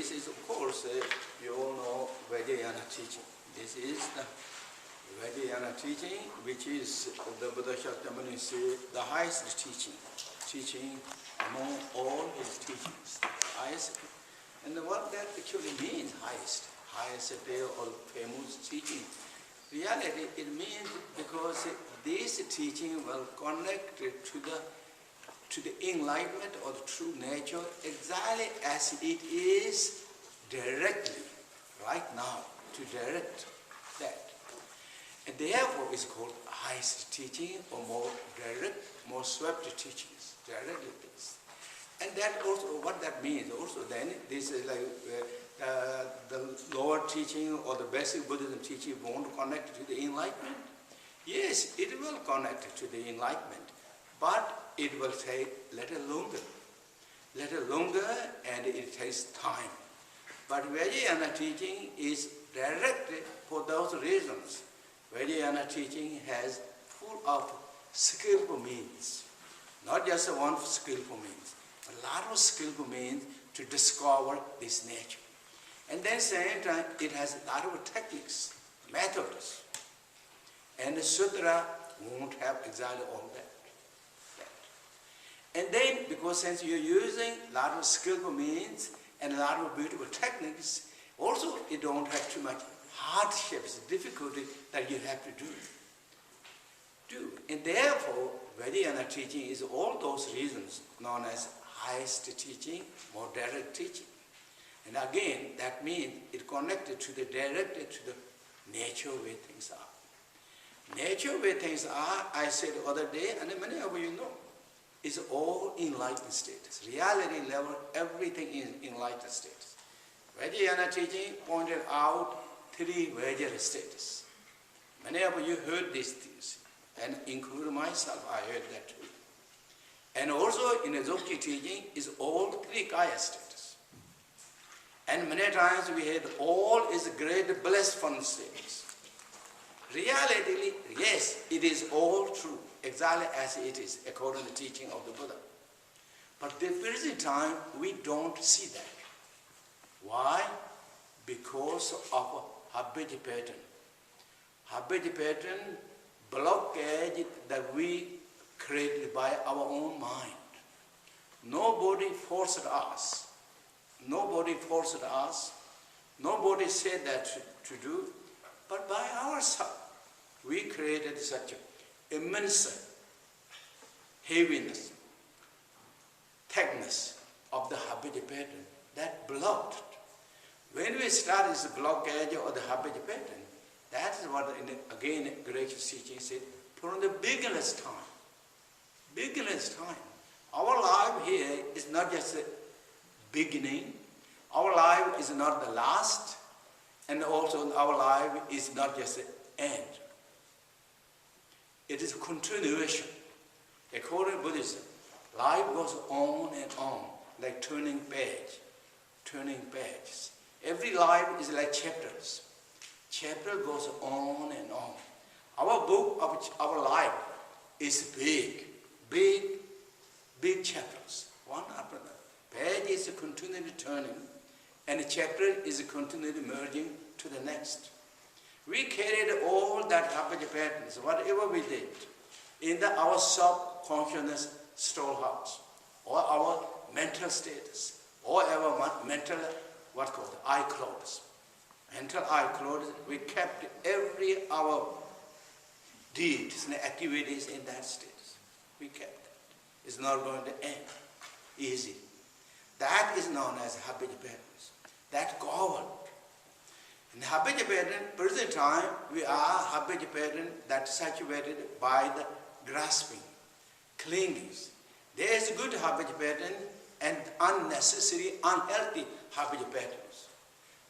this is, of course, you all know Vajrayana teaching. This is the Vajrayana teaching, which is the Buddha Shakyamuni said the highest teaching among all his teachings. Highest. And what that actually means, highest or famous teaching. Reality, it means because this teaching will connect to the enlightenment or the true nature exactly as it is directly, right now, to direct that. And therefore it's called highest teaching or more direct, more swept teachings, directly things. And that also, what that means also then, this is like the lower teaching or the basic Buddhism teaching won't connect to the enlightenment. Yes, it will connect to the enlightenment, but it will take a little longer and it takes time. But Vajrayana teaching is directed for those reasons. Vajrayana teaching has full of skillful means, not just one skillful means, a lot of skillful means to discover this nature. And then at the same time, it has a lot of techniques, methods. And the sutra won't have exactly all that. And then, because since you're using a lot of skillful means and a lot of beautiful techniques, also you don't have too much hardships, difficulty that you have to do. And therefore, Vajrayana teaching is all those reasons known as highest teaching, more direct teaching. And again, that means it connected to the directed to the nature where things are. Nature where things are, I said the other day, and many of you know, is all enlightened status. Reality level, everything is enlightened status. Vajrayana teaching pointed out 3 Vajrayana status. Many of you heard these things, and including myself, I heard that too. And also in the Dzogchen teaching is all 3 Kaya status. And many times we heard all is great blissful status. Reality, yes, it is all true, exactly as it is, according to the teaching of the Buddha. But the present time, we don't see that. Why? Because of a habit pattern. Habit pattern, blockage that we created by our own mind. Nobody forced us. Nobody forced us. Nobody said that to do. But by ourselves, we created such immense heaviness, thickness of the habit pattern that blocked. When we start this blockage of the habit pattern, that is what, again, gracious teaching said, from the beginner's time, our life here is not just the beginning, our life is not the last, and also our life is not just the end. It is a continuation. According to Buddhism, life goes on and on, like turning pages. Every life is like chapters. Chapter goes on and on. Our book of our life is big chapters, one after another. Page is continually turning, and the chapter is continually merging to the next. We carried all that habit patterns, whatever we did, in our subconsciousness storehouse, or our mental status, or our mental, eye clothes. Mental eye clothes, we kept every our deeds and activities in that status. We kept that. It's not going to end easy. That is known as habit patterns. That governed. In habit pattern, present time, we are habit pattern that saturated by the grasping, clinging. There is a good habit pattern and unnecessary, unhealthy habit patterns.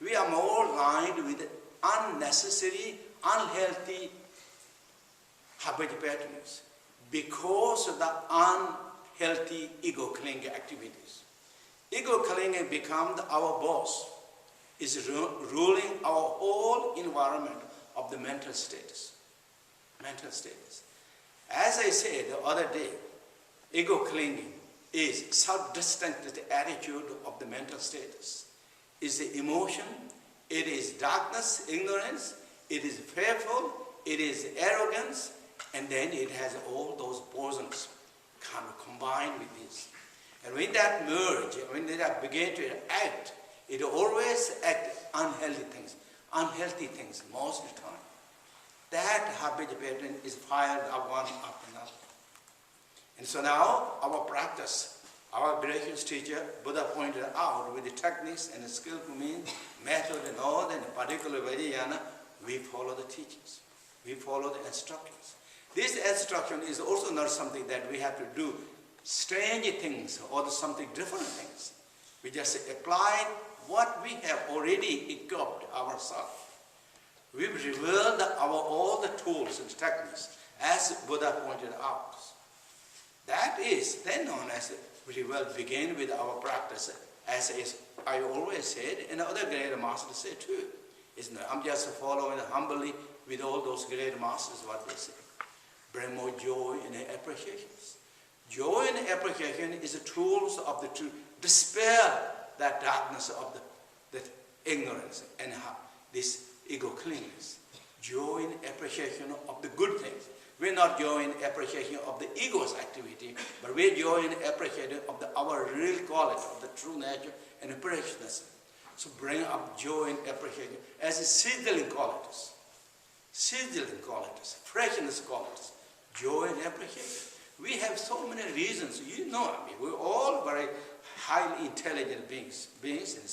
We are more lined with unnecessary, unhealthy habit patterns because of the unhealthy ego clinging activities. Ego clinging becomes our boss, is ruling our whole environment of the mental status. As I said the other day, ego clinging is self-distanced attitude of the mental status. is the emotion, it is darkness, ignorance, it is fearful, it is arrogance, and then it has all those poisons kind of combined with this. And when that merge, when that begin to act, it always act unhealthy things most of the time. That habit pattern is fired up one after another. And so now our practice, our gracious teacher, Buddha pointed out with the techniques and the skillful means, method and all, and particular Vajrayana, we follow the teachings. We follow the instructions. This instruction is also not something that we have to do strange things or something different things. We just apply what we have already equipped ourselves. We've revealed all the tools and techniques as Buddha pointed out. That is then known as we will begin with our practice, as is, I always said, and other great masters say too. I'm just following humbly with all those great masters what they say. Bring more joy and appreciations. Joy and appreciation is the tools of the truth. Dispel that darkness of the ignorance and this ego cleanness. Joy and appreciation of the good things. We're not joy and appreciation of the ego's activity, but we're joy and appreciation of our real quality, of the true nature and the preciousness. So bring up joy and appreciation as a sizzling qualities, freshness qualities, joy and appreciation. We have so many reasons, we're all very highly intelligent beings and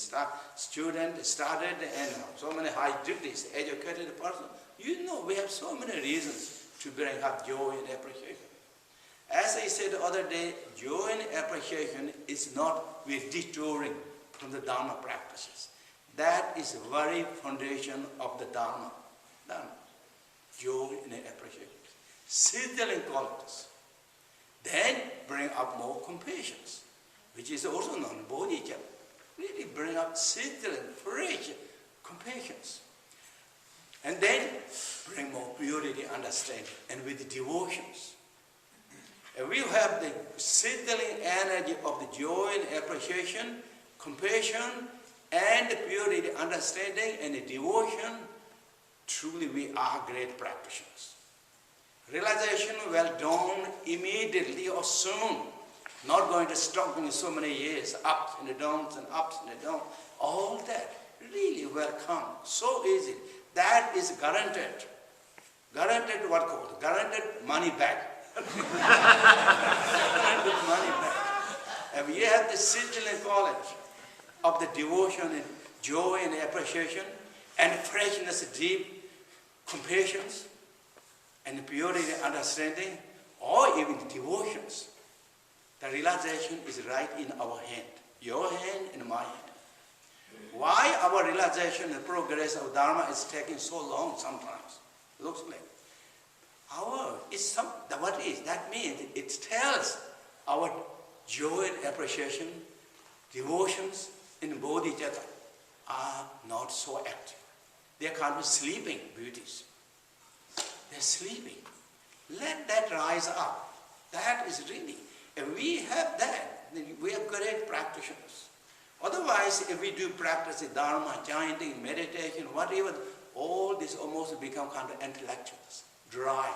students, started, and so many high degrees, educated person. We have so many reasons to bring up joy and appreciation. As I said the other day, joy and appreciation is not with detouring from the Dharma practices. That is the very foundation of the Dharma. Joy and appreciation. Sizzling qualities. Then bring up more compassion, which is also known bodhicitta. Really bring up sizzling, fresh compassion. And then bring more purity, understanding, and with the devotions. And we have the sizzling energy of the joy and appreciation, compassion, and the purity, understanding, and the devotion. Truly we are great practitioners. Realization will dawn immediately or soon. Not going to stop in so many years, ups and downs and ups and downs. All that really will come so easy. That is guaranteed. Guaranteed what called? Guaranteed money back. Guaranteed money back. And we have the sizzling quality of the devotion and joy and appreciation and freshness, deep compassion and purity and understanding, or even devotions. The realization is right in our hand, your hand and my hand. Why our realization and progress of Dharma is taking so long sometimes? Looks like. What is? That means it tells our joy and appreciation, devotions in bodhicitta are not so active. They are kind of sleeping beauties. They're sleeping. Let that rise up. That is really, if we have that, then we are great practitioners. Otherwise, if we do practice Dharma, chanting, meditation, whatever, all this almost become kind of intellectuals, dry.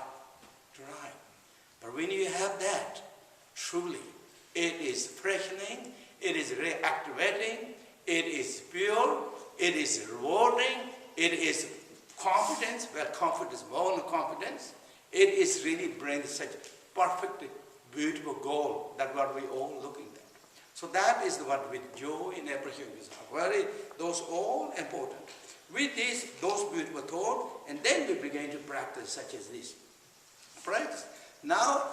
But when you have that, truly, it is freshening, it is reactivating, it is pure, it is rewarding, it is confidence, well, confidence, born confidence. It is really bringing such perfect, beautiful goal that what we all looking at. So that is what with joy and appreciation is those all important. With this, those beautiful thoughts, and then we begin to practice such as this. Practice. Now,